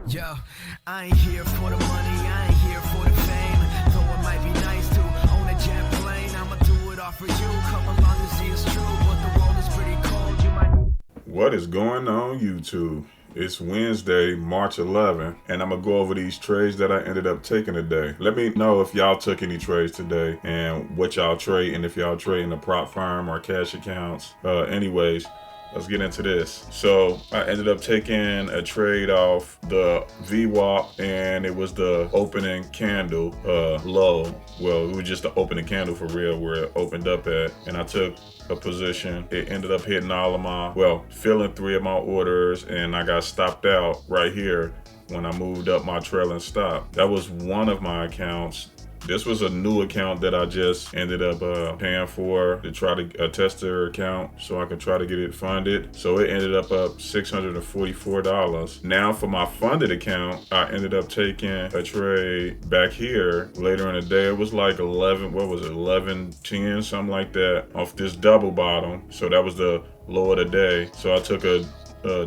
Yo, I ain't here for the money, I ain't here for the fame. Though it might be nice to own a jet plane, I'ma do it all for you. Come along and see it's true, but the world is pretty cold. You might. What is going on YouTube? It's Wednesday, March 11th, and I'm gonna go over these trades that I ended up taking today. Let me know if y'all took any trades today and what y'all trade, and if y'all trade in the prop firm or cash accounts. Anyways, let's get into this. So I ended up taking a trade off the VWAP, and it was the opening candle low. Well, it was just the opening candle for real where it opened up at, and I took a position. It ended up hitting all of my, filling 3 of my orders, and I got stopped out right here when I moved up my trailing stop. That was one of my accounts. This was a new account that I just ended up paying for to try to test their account so I could try to get it funded. So it ended up $644. Now for my funded account, I ended up taking a trade back here later in the day. It was like 11:10, something like that, off this double bottom. So that was the low of the day. So I took a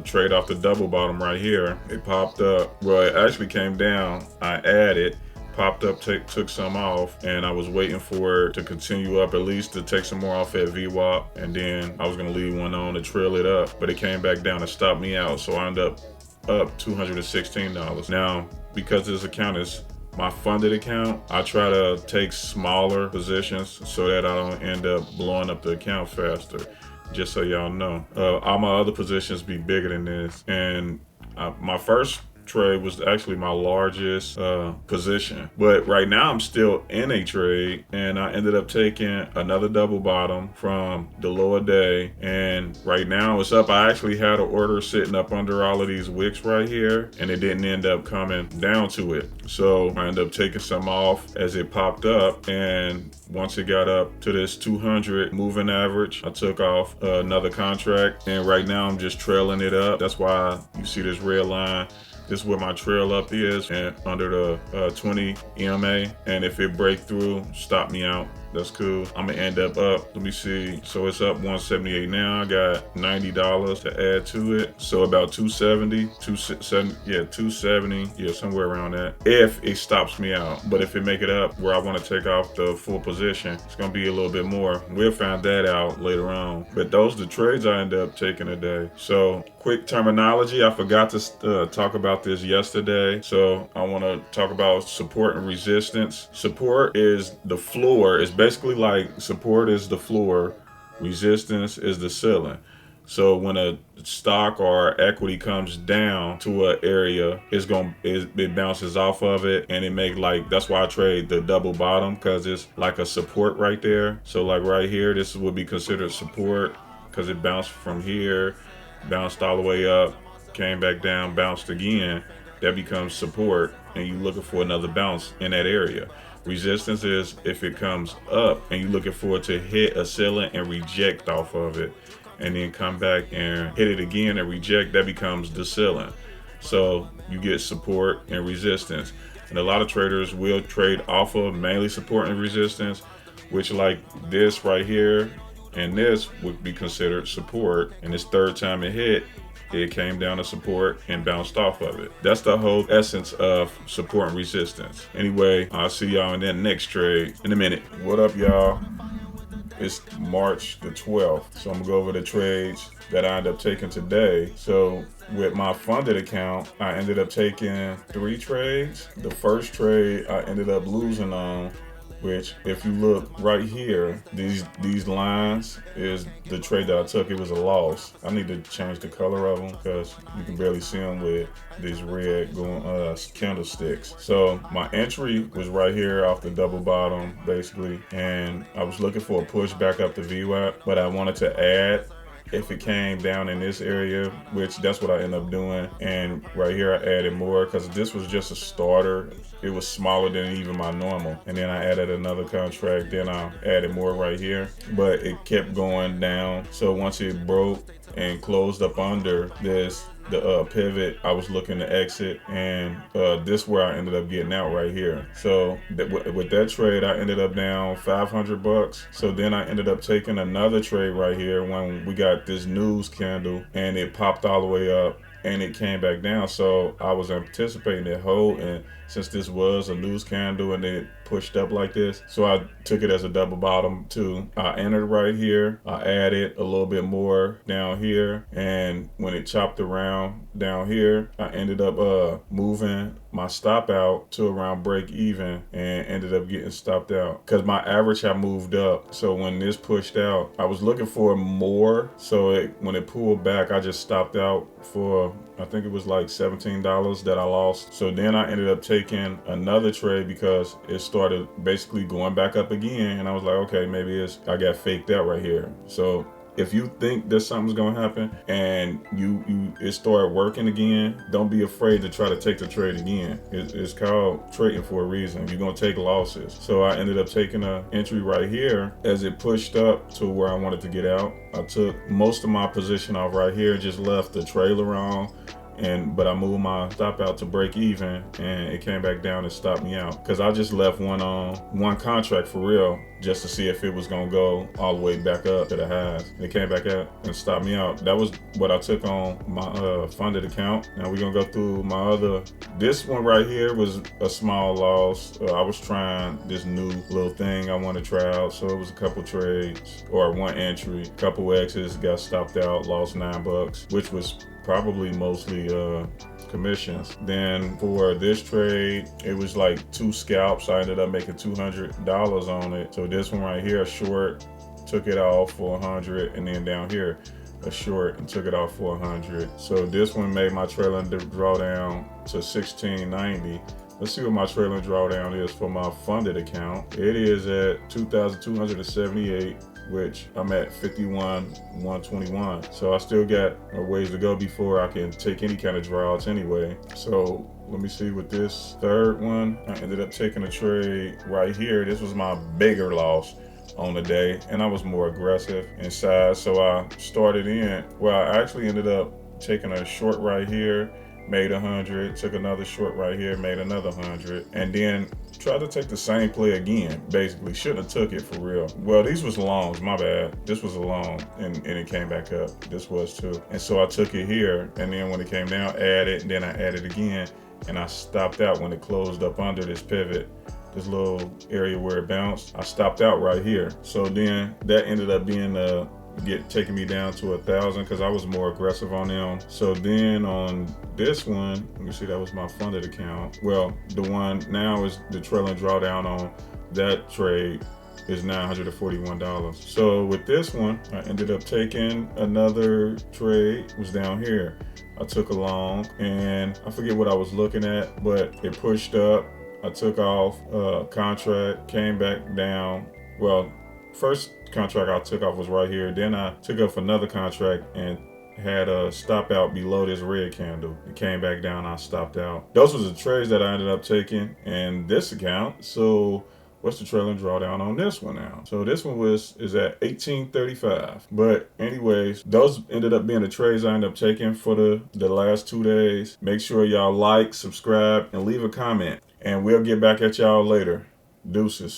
trade off the double bottom right here. It popped up. Well, it actually came down. I added. Popped up, took some off, and I was waiting for it to continue up, at least to take some more off at VWAP, and then I was gonna leave one on to trail it up, but it came back down and stopped me out, so I ended up $216. Now, because this account is my funded account, I try to take smaller positions so that I don't end up blowing up the account faster, just so y'all know. All my other positions be bigger than this, and my first trade was actually my largest position, but right now I'm still in a trade, and I ended up taking another double bottom from the lower day, and right now it's up. I actually had an order sitting up under all of these wicks right here, and it didn't end up coming down to it, so I ended up taking some off as it popped up, and once it got up to this 200 moving average, I took off another contract, and right now I'm just trailing it up. That's why you see this red line. This is where my trail up is, and under the 20 EMA, and if it break through, stop me out. That's cool. I'm gonna end up. Let me see. So it's up 178 now. I got $90 to add to it. So about 270, 270, somewhere around that. If it stops me out. But if it make it up where I want to take off the full position, it's gonna be a little bit more. We'll find that out later on. But those are the trades I end up taking today. So quick terminology. I forgot to talk about this yesterday. So I want to talk about support and resistance. Support is the floor. It's basically like support is the floor, resistance is the ceiling. So when a stock or equity comes down to an area, it bounces off of it, and it make that's why I trade the double bottom, because it's like a support right there. So like right here, this would be considered support because it bounced from here, bounced all the way up, came back down, bounced again. That becomes support, and you're looking for another bounce in that area. Resistance is if it comes up and you're looking for it to hit a ceiling and reject off of it, and then come back and hit it again and reject. That becomes the ceiling. So you get support and resistance, and a lot of traders will trade off of mainly support and resistance, which like this right here and this would be considered support, and this third time it hit, it came down to support and bounced off of it. That's the whole essence of support and resistance. Anyway, I'll see y'all in that next trade in a minute. What up, y'all? It's March the 12th. So I'm gonna go over the trades that I ended up taking today. So with my funded account, I ended up taking 3 trades. The first trade I ended up losing on, which if you look right here, these lines is the trade that I took. It was a loss. I need to change the color of them because you can barely see them with these red going candlesticks. So my entry was right here off the double bottom basically, and I was looking for a push back up the VWAP, but I wanted to add if it came down in this area, which that's what I ended up doing. And right here I added more because this was just a starter. It was smaller than even my normal. And then I added another contract, then I added more right here, but it kept going down. So once it broke and closed up under this, the pivot, I was looking to exit, and this where I ended up getting out right here. So with that trade, I ended up down $500. So then I ended up taking another trade right here when we got this news candle, and it popped all the way up and it came back down. So I was anticipating that hold, and since this was a loose candle and it pushed up like this, so I took it as a double bottom too. I entered right here. I added a little bit more down here, and when it chopped around down here, I ended up moving my stop out to around break even and ended up getting stopped out because my average had moved up. So when this pushed out, I was looking for more. So when it pulled back, I just stopped out for, I think it was like $17 that I lost. So then I ended up taking another trade because it started basically going back up again, and I was like, okay, maybe I got faked out right here. So if you think that something's gonna happen and it started working again, don't be afraid to try to take the trade again. It's called trading for a reason. You're gonna take losses. So I ended up taking an entry right here as it pushed up to where I wanted to get out. I took most of my position off right here, just left the trailer on. But I moved my stop out to break even, and it came back down and stopped me out because I just left one contract for real just to see if it was gonna go all the way back up to the highs. And it came back up and stopped me out. That was what I took on my funded account. Now we're gonna go through my other. This one right here was a small loss. I was trying this new little thing I want to try out, so it was a couple trades or one entry, couple X's, got stopped out, lost $9, which was probably mostly commissions. Then for this trade, it was like 2 scalps. I ended up making $200 on it. So this one right here, a short, took it off for 100, and then down here a short and took it off for 100. So this one made my trailing drawdown to $16.90. Let's see what my trailing drawdown is for my funded account. It is at $2,278, which I'm at 51,121. So I still got a ways to go before I can take any kind of drawouts anyway. So let me see with this third one. I ended up taking a trade right here. This was my bigger loss on the day, and I was more aggressive in size. So I started in, well, I actually ended up taking a short right here, made 100, took another short right here, made another 100, and then tried to take the same play again. Basically, shouldn't have took it for real. Well, these was longs, my bad. This was a long, and it came back up. This was too. And so I took it here, and then when it came down, added, and then I added again, and I stopped out when it closed up under this pivot, this little area where it bounced. I stopped out right here. So then that ended up being taking me down to 1,000 because I was more aggressive on them. So then on this one, let me see, that was my funded account. Well, the one now is the trailing drawdown on that trade is $941. So with this one, I ended up taking another trade, was down here. I took a long, and I forget what I was looking at, but it pushed up. I took off contract, came back down. Well, first contract I took off was right here. Then I took off another contract and had a stop out below this red candle. It came back down, I stopped out. Those were the trades that I ended up taking in this account. So what's the trailing drawdown on this one now? So this one is at 1835. But anyways, those ended up being the trades I ended up taking for the last 2 days. Make sure y'all like, subscribe, and leave a comment. And we'll get back at y'all later. Deuces.